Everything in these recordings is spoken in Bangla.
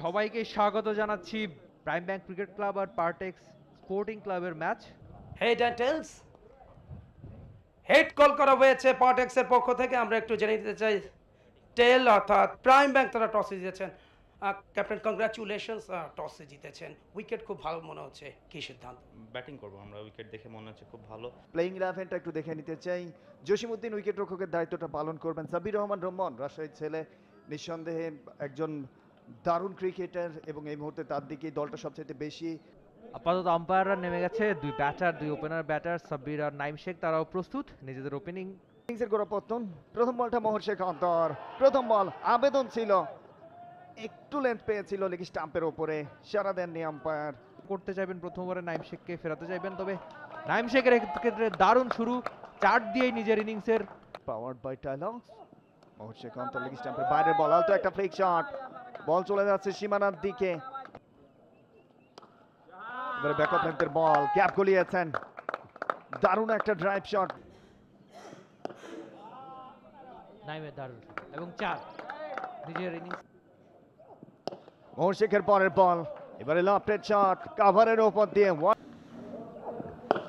সবাইকে স্বাগত জানাচ্ছি প্রাইম ব্যাংক ক্রিকেট ক্লাব আর পার্টেক্স স্পোর্টিং ক্লাবের match. Head and tails head call করা হয়েছে পার্টেক্সের পক্ষ থেকে। আমরা একটু জেনে নিতে চাই টেল অর্থাৎ প্রাইম ব্যাংক তারা টসে জিতেছেন। ক্যাপ্টেন কংগ্রাচুলেশনস, টসে জিতেছেন, উইকেট খুব ভালো মনে হচ্ছে, কি সিদ্ধান্ত? ব্যাটিং করবো আমরা, উইকেট দেখে মনে হচ্ছে খুব ভালো। প্লেইং ইলেভেনটা একটু দেখে নিতে চাই। জসিমউদ্দিন উইকেট রক্ষকের দায়িত্বটা পালন করবেন। সাব্বির রহমান রোমন রাজশাহীর ছেলে, নিঃসন্দেহে একজন দারুণ ক্রিকেটার এবং এই মুহূর্তে তার দিকেই দলটা সবচেয়ে বেশি। আপাতত আম্পায়াররা নেমে গেছে, দুই ওপেনার ব্যাটার সাব্বির আর নাইম শেখ তারাও প্রস্তুত নিজেদের ওপেনিং ইনিংসের গোড়াপত্তন। প্রথম বলটা মোহর শেখ অন্তর, প্রথম বল আবেদন ছিল, একটু লেন্থ পেয়েছিল লেগ স্টাম্পের ওপরে, সারা দেননি আম্পায়ার। করতে চাইবেন প্রথম ওভারে নাইম শেখকে ফেরাতে চাইবেন, তবে নাইম শেখের ক্ষেত্রে দারুণ শুরু, চার দিয়েই নিজের ইনিংসের পাওয়ার্ড বাই টাইলক্স। মোহর শেখ অন্তর লেগ স্টাম্পের বাইরের বল, আলতো একটা ফ্লিক শট, বল চলে যাচ্ছে সীমানার দিকে। এবারে ব্যাকআপ লেন্থের বল, ক্যাপ গলিয়েছেন, দারুণ একটা ড্রাইভ শট। নাইমের দারুণ এবং চার নিজের ইনিংস। মোহর শেখের পরের বল, এবারে লফটেড শট কাভারের ওপর দিয়ে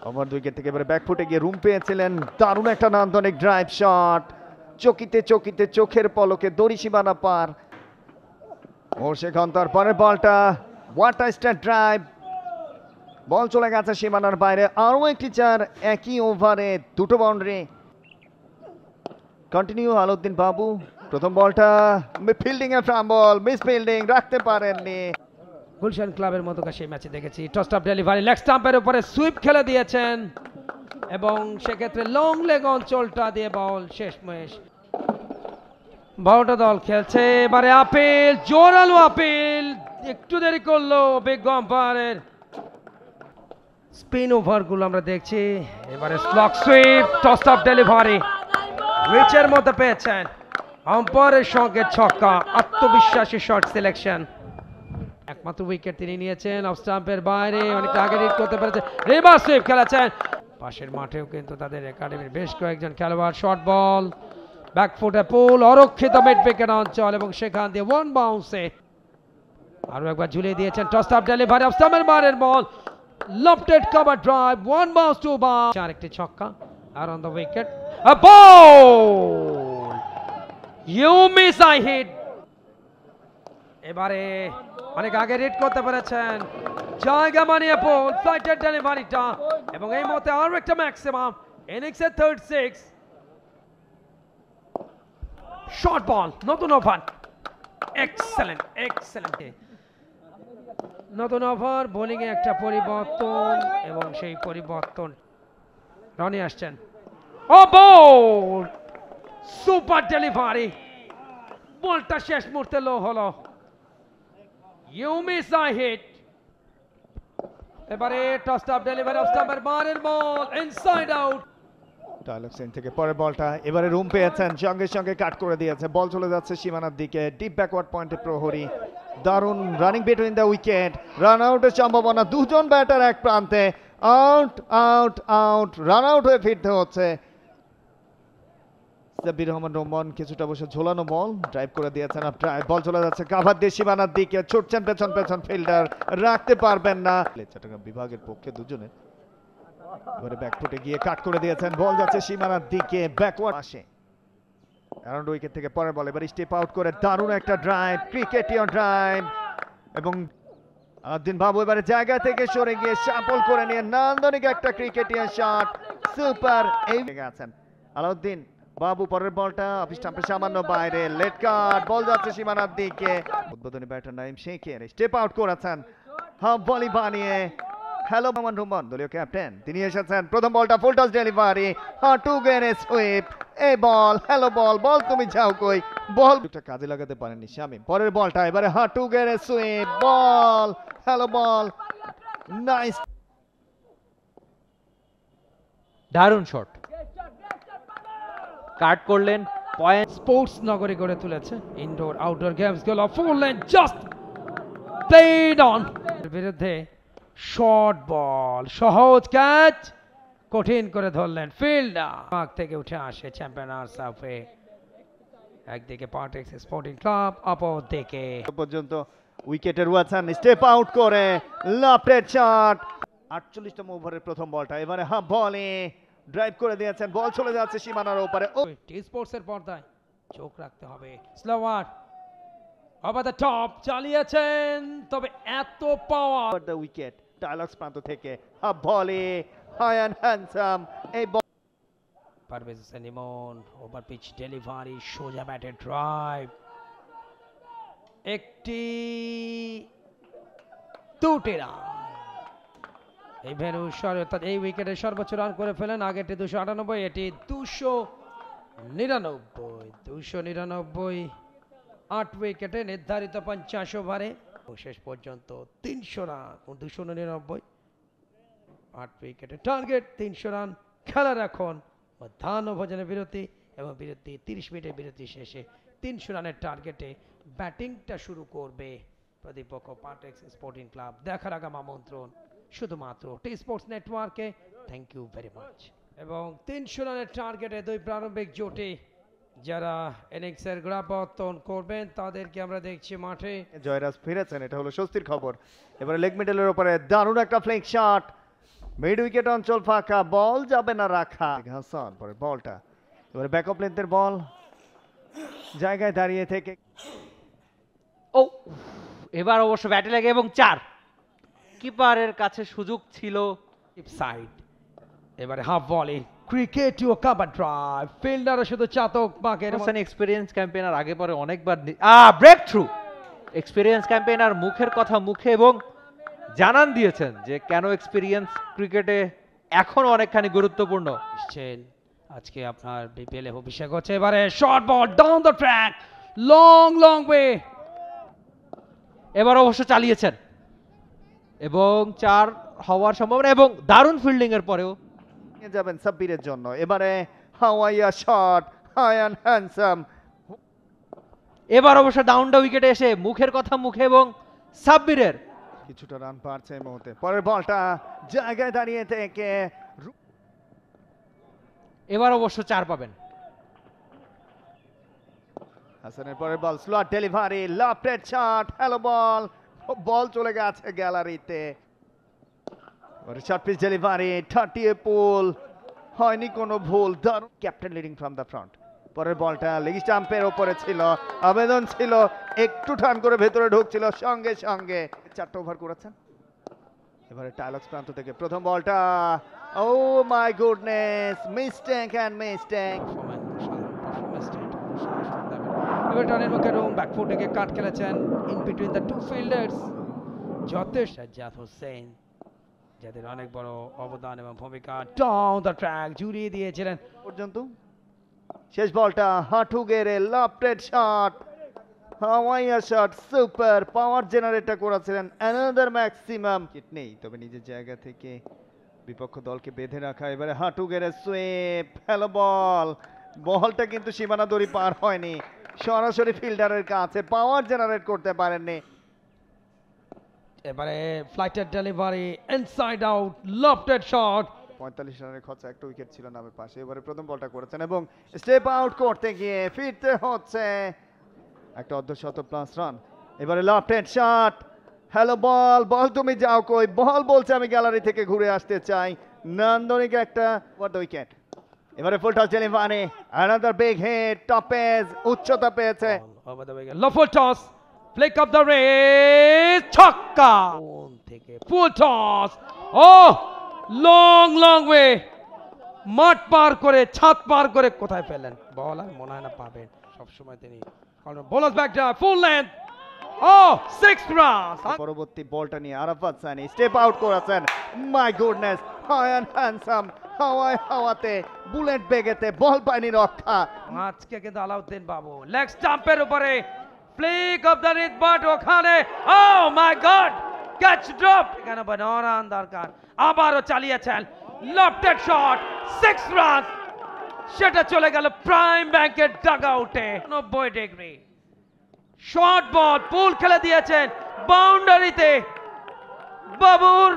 ওভার উইকেট থেকে এবারে ব্যাকফুটে গিয়ে রুম পেয়েছিলেন, দারুণ একটা নান্দনিক ড্রাইভ শট, চকিতে চকিতে চোখের পলকে দড়ি সীমানা পার। মোহর শেখ অন্তর পরের বলটা, হোয়াট আ স্টার ড্রাইভ, বল চলে গেছে সীমানার বাইরে, আরও একটি চার একই ওভারে, দুটো বাউন্ডারি। কন্টিনিউ আলাউদ্দিন বাবু, প্রথম বলটা ফিল্ডিং এর ফ্রাম্বল, মিস ফিল্ডিং, রাখতে পারেননি। গুলশান ক্লাবের মতো সেই ম্যাচে দেখেছি টস স্টাম্প ডেলিভারি, লেগ স্টাম্পের উপরে সুইপ খেলে দিয়েছেন এবং সেক্ষেত্রে লং লেগ অঞ্চলটা দিয়ে বল শেষমেশ। বারোটা দল খেলছে, এবারে আপিল, জোরালো আপিল, একটু দেরি করলো বিজ্ঞ আম্পায়ারের। স্পিন ওভারগুলো আমরা দেখছি, এবারে slog sweep, toss stump delivery, রিচের মধ্যে পেয়েছেন, আম্পায়ারের সঙ্গে ছক্কা, আত্মবিশ্বাসী শট সিলেকশন। একমাত্র উইকেট তিনি নিয়েছেন অফ স্টাম্পের বাইরে, অনেকটা আগে রিড করতে পেরেছে, রিভার্স সুইপ খেলেছেন। পাশের মাঠেও কিন্তু তাদের একাডেমির বেশ কয়েকজন খেলোয়াড়। শর্ট বল, ব্যাকফুটে পুল, অরক্ষিত মিড উইকেট অঞ্চল এবং সেখান দিয়ে ওয়ান বাউন্সে আরো একবার ঝুলিয়ে দিয়েছেন। টস স্টাম্প ডেলিভারি, অফ স্টাম্পের বাইরের ball, lofted cover drive, one bounce two bounce, আরেকটি ছক্কা আর on the wicket a ball, you miss I hit. এবারে অনেক আগে রিড করতে পেরেছেন, জায়গা মানিয়ে পোল, ফ্লাইটের ডেলিভারিটা এবং এই মতে আরো একটা ম্যাক্সিমাম ইনিংসের থার্ড সিক্স। শর্ট বল, নতুন ওভার, এক্সেলেন্ট এক্সেলেন্ট, নতুন ওভার, বোলিং এ একটা পরিবর্তন এবং সেই পরিবর্তন রনি আসছেন। ও বল, সুপার ডেলিভারি, বলটা শেষ মুহূর্তে লো হলো, ইউ মিস আই হিট। এবারে টস স্টাম্প ডেলিভারি, অফ স্টাম্পের বাইরের বল, ইনসাইড আউট। টাইলক্স থেকে পরের বলটা এবারে রুম পেয়েছেন, সঙ্গে সঙ্গে কাট করে দিয়েছে, বল চলে যাচ্ছে সীমানার দিকে, ডিপ ব্যাকওয়ার্ড পয়েন্টে প্রহরী, দারুণ running between the wicket, run আউটের সম্ভাবনা, দুজন ব্যাটার এক প্রান্তে, out out out, run out হয়ে ফিরতে হচ্ছে। সাব্বির রহমান রোমন কিছুটা বসে ঝোলানো বল ড্রাইভ করে দিয়েছেন, বল চলে যাচ্ছে কাভার দিয়ে সীমানার দিকে, ছুটছেন পেছন পেছন ফিল্ডার, রাখতে পারবেন না। চট্টগ্রাম বিভাগের পক্ষে দুজনে এবারে ব্যাকফুটে গিয়ে কাট করে দিয়েছেন, বল যাচ্ছে সীমানার দিকে, ব্যাকওয়ার্ড আসে অ্যারাউন্ড উইকেট থেকে পরের বল, এবার স্টেপ আউট করে দারুণ একটা ড্রাইভ, ক্রিকেটীয় ড্রাইভ এবং আলাউদ্দিন বাবু এবারে জায়গা থেকে সরে গিয়ে শাফল করে নিয়ে নান্দনিক একটা ক্রিকেটীয় শট, সুপার। এই গেছেন আলাউদ্দিন বাবু, পরের বলটা অফ স্টাম্পের সামান্য বাইরে, লেট কাট, বল যাচ্ছে সীমানার দিকে, উদ্বোধনী ব্যাটার নাইম শেখের স্টেপ আউট করেছেন, হাফ বলি বানিয়ে। হ্যালো রহমান রোমন দলীয় ক্যাপ্টেন, তিনি এসেছেন, প্রথম বলটা ফুল টস ডেলিভারি, হাঁটু গেড়ে সুইপ, এই বল, হ্যালো বল, বল তুমি যাও কই, বল কাজে লাগাতে পারেননি শামীম, পরের বলটা এবারে হাঁটু গেড়ে সুইপ, বল, হ্যালো বল, নাইস, দারুণ শট, কাট করলেন, পয়েন্ট। স্পোর্টস নগরী গড়ে তুলেছে, ইনডোর আউটডোর গেমস গুলো full length just played on, বিরুদ্ধে শর্ট বল, সহজ ক্যাচ, কঠিন করে ধরলেন ফিল্ডার, পাক থেকে উঠে আসে চ্যাম্পিয়ন আরসাফে, একদিকে পার্টেক্স স্পোর্টিং ক্লাব, অপরদিকে পর্যন্ত উইকেটে রয়েছেন, স্টেপ আউট করে লাফটেড শট। 48তম ওভারের প্রথম বলটা, এবারে হাফ বলে ড্রাইভ করে দিয়েছেন, বল চলে যাচ্ছে সীমানার ওপারে। টি স্পোর্টসের পর্দায় চোখ রাখতে হবে। স্লোয়ার ওভার দ্য টপ চালিয়েছেন, তবে এত পাওয়ার। দ্য উইকেট ডায়ালগস প্রান্ত থেকে হাফ বলে হাই অ্যান্ড হ্যান্ডসাম এই বল। Parvez Hossain Emon over pitch delivery, সোজা ব্যাটে ড্রাইভ, একটি দুটি রান। এই ভেন্যু অর্থাৎ এই উইকেটে সর্বোচ্চ রান করে ফেলেন, আগেরটি 298, এটি 299। 8 উইকেটে নির্ধারিত 50 ওভারে শেষ পর্যন্ত 300 রান, 299, 8 উইকেটে টার্গেট 300 রান। খেলার এখন মধ্যাহ্ন ভোজনের বিরতি এবং 30 মিনিটের বিরতি শেষে 300 রানের টার্গেটে ব্যাটিংটা শুরু করবে প্রতিপক্ষ পার্টেক্স স্পোর্টিং ক্লাব। দেখার আগাম আমন্ত্রণ শুধুমাত্র টি স্পোর্টস নেটওয়ার্কে। Thank you very much. এবং 300 রানের টার্গেটে দুই প্রারম্ভিক জোটে যারা ইনিংসের গ্রাপত্তন করবেন তাদেরকে আমরা দেখছি মাঠে। জয়রাজ ফিরেছেন, এটা হলো স্বস্তির খবর। এবারে লেগ মিডলের উপরে দারুণ একটা ফ্লিক শট, মিড উইকেট অঞ্চল ফাঁকা, বল যাবে না রাখা। হাসান পরে বলটা, এবারে ব্যাকআপ লেন্থের বল, জায়গায় দাঁড়িয়ে থেকে ও এবার অবশ্য ব্যাটে লাগে এবং 4। কিপারের কাছে সুযোগ ছিল। সাইড এবারে half volley, cricket to cover drive, fielder শুধু চাতক বাকের এক্সপেরিয়েন্স ক্যাম্পেইনার আগে পরে অনেকবার ব্রেক থ্রু। এক্সপেরিয়েন্স ক্যাম্পেইনার মুখের কথা মুখে এবং জানান দিয়েছেন যে কেন এক্সপেরিয়েন্স ক্রিকেটে এখনো অনেকখানি গুরুত্বপূর্ণ। আজকে আপনার বিপিএল এ অভিষেক হচ্ছে। এবারে short ball down the track, long way. এবার অবশ্য চালিয়েছেন এবং 4 হওয়ার সম্ভাবনা এবং দারুণ ফিল্ডিং এর পরেও নিয়ে যাবেন সাব্বিরের জন্য। এবারে হাওয়াইয়া শট, হাই অ্যান্ড হ্যান্ডসাম। এবার অবশ্য ডাউন দা উইকেটে এসে মুখের কথা মুখে এবং সাব্বিরের কিছুটা রান পারছে এই মুহূর্তে। পরের বলটা জায়গায় দাঁড়িয়ে থেকে এবার অবশ্য 4 পাবেন। হাসানের পরের বল, স্লট ডেলিভারি, লাফটেড শট, হ্যালো বল, বল চলে গেছে গ্যালারিতে। শর্ট পিচ ডেলিভারি, 30 পুল, হয়নি কোনো ভুল। দারুণ captain leading from the front. পরের বলটা লেগ স্টাম্পের ওপরে ছিল, আবেদন ছিল, একটু টান করে ভেতরে ঢুকছিল সঙ্গে সঙ্গে। 4টা ওভার করেছেন। এবারে টাইলক্স প্রান্ত থেকে প্রথম বলটা, oh my goodness, mistake and mistake. টানের মুখে রুম ব্যাকফুট থেকে কাট খেলেছেন in between the two fielders. যথেষ্ট সাজ্জাদ হোসেন যাদের অনেক বড় অবদান এবং ভূমিকা ডাউন দ্য ট্র্যাক জুড়িয়ে দিয়েছিলেন পর্যন্ত। শেষ বলটা হাঁটু গেড়ে লাফটেড শট, হাওয়াইয়া শট, সুপার পাওয়ার জেনারেটর করেছিলেন। অ্যানাদার ম্যাক্সিমাম কিট নেই, তবে নিজের জায়গা থেকে বিপক্ষ দলকে বেঁধে রাখা। এবারে হাঁটু গেড়ে সুইপ, হ্যালো বল, বলটা কিন্তু সীমানা দড়ি পার হয়নি, সরাসরি ফিল্ডারের কাছে, পাওয়ার জেনারেট করতে পারেননি। এবারে ফ্লাইটের delivery inside out, lofted shot. 45 রানের খরচা, একটা উইকেট ছিল নামের পাশে। এবারে প্রথম বলটা করেছেন এবং স্টেপ আউট করতে গিয়ে ফিরতে হচ্ছে একটা অর্ধশত প্লাস রান। এবারে লাফটেড শট, হ্যালো বল, বল তুমি যাও কই, বল বলছে আমি গ্যালারি থেকে ঘুরে আসতে চাই। নান্দনিক একটা উইকেট। এবারে full toss delivery, another big hit, top edge, উচ্চতা পেয়েছে। লফল toss, flick off the wrist, ছক্কা থেকে ফুল টস। ও লং ওয়ে, মাঠ পার করে, ছাদ পার করে কোথায় পেলেন বল, আর মনে হয় না পাবেন। সবসময় তিনি bowler back drive, full length, ও 6 রান। পরবর্তী বলটা নিয়ে আরাফাত সানি স্টেপ আউট করেছেন। My goodness, high and handsome, হাওয়াতে বুলেট বেগেতে বল পায়নি রক্ষা। আজকে কিন্তু আলাউদ্দিন বাবু লেগ স্টাম্পের উপরে flick off the wrist, but ওখানে oh my god, catch drop. এখানে রান দরকার। আবারও চালিয়েছেন লফটেড শট, 6 রান। সেটা চলে গেল প্রাইম ব্যাংকের ডাগ আউটে। 90 ডিগ্রি শর্ট বল, পুল খেলে দিয়েছেন বাউন্ডারিতে। বাবুর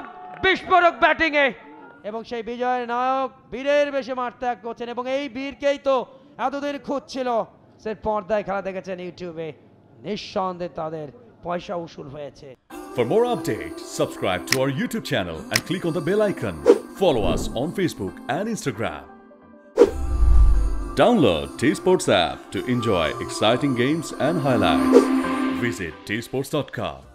বিস্ফোরক ব্যাটিং এ এবং সেই বিজয়ের নায়ক বীরের বেশে মাঠ ত্যাগ করছেন এবং এই বীরকেই তো এতদিন খুঁজছিল। সে পর্দায় খেলা দেখেছেন ইউটিউবে, নিঃসন্দেহে তাদের পয়সা উসুল হয়েছে। For more updates, subscribe to our YouTube channel and click on the bell icon. Follow us on Facebook and Instagram. Download T-Sports app to enjoy exciting games and highlights. Visit tsports.com.